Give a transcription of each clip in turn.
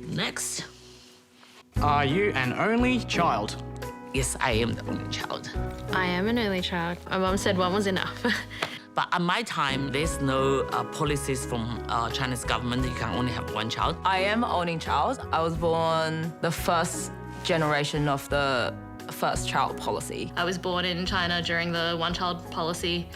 Next. Are you an only child? Yes, I am the only child. I am an only child. My mum said one was enough. But at my time, there's no policies from Chinese government. You can only have one child. I am an only child. I was born the first generation of the first child policy. I was born in China during the one-child policy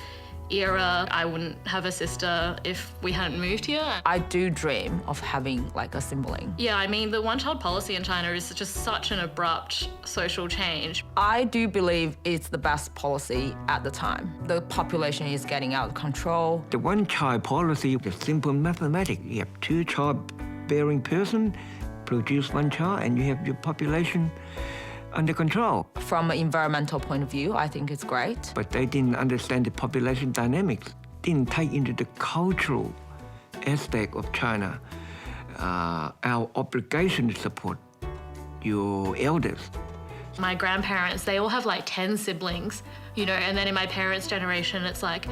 era. I wouldn't have a sister if we hadn't moved here. I do dream of having like a sibling. Yeah, I mean, the one-child policy in China is just such an abrupt social change. I do believe it's the best policy at the time. The population is getting out of control. The one-child policy is simple mathematics. You have two child-bearing person, produce one child, and you have your population under control. From an environmental point of view, I think it's great. But they didn't understand the population dynamics, didn't take into the cultural aspect of China. Our obligation to support your elders. My grandparents, they all have like 10 siblings, you know, and then in my parents' generation, it's like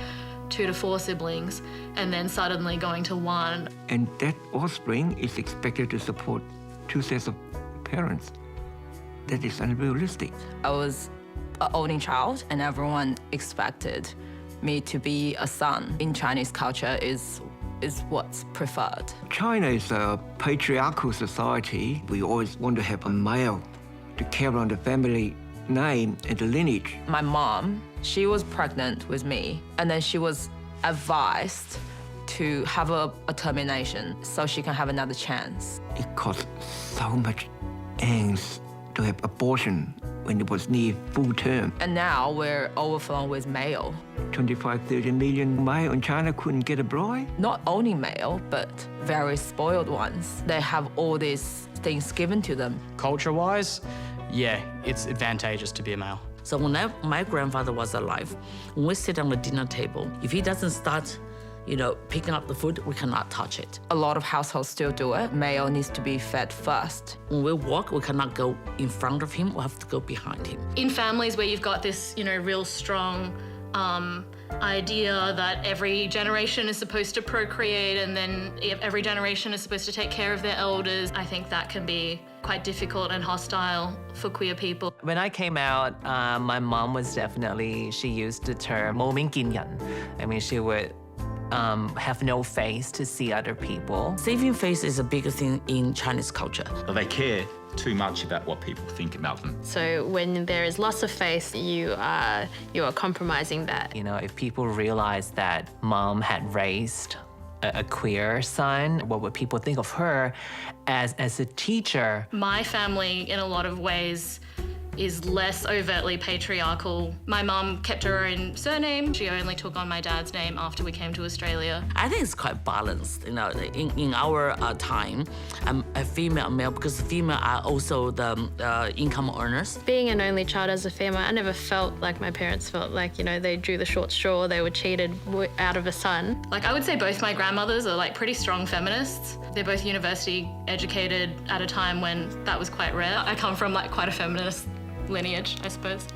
2 to 4 siblings, and then suddenly going to 1. And that offspring is expected to support 2 sets of parents. That is unrealistic. I was an only child and everyone expected me to be a son. In Chinese culture is what's preferred. China is a patriarchal society. We always want to have a male to carry on the family name and the lineage. My mom, she was pregnant with me, and then she was advised to have a termination so she can have another chance. It cost so much angst to have abortion when it was near full term. And now we're overflowing with male. 25, 30 million male in China couldn't get a bride. Not only male, but very spoiled ones. They have all these things given to them. Culture-wise, yeah, it's advantageous to be a male. So when my grandfather was alive, when we sit on the dinner table, if he doesn't start, picking up the food, we cannot touch it. A lot of households still do it. Male needs to be fed first. When we walk, we cannot go in front of him, we have to go behind him. In families where you've got this, real strong idea that every generation is supposed to procreate and then every generation is supposed to take care of their elders, I think that can be quite difficult and hostile for queer people. When I came out, my mom was she used the term 冇面見人. I mean, she would have no face to see other people. Saving face is a big thing in Chinese culture. They care too much about what people think about them. So when there is loss of face, you are compromising that. If people realize that mom had raised a queer son, what would people think of her as a teacher? My family, in a lot of ways, is less overtly patriarchal. My mum kept her own surname. She only took on my dad's name after we came to Australia. I think it's quite balanced. In our time, a female, male, because female are also the income earners. Being an only child as a female, I never felt like my parents felt like, they drew the short straw, they were cheated out of a son. Like, I would say both my grandmothers are like pretty strong feminists. They're both university educated at a time when that was quite rare. I come from like quite a feminist lineage, I suppose.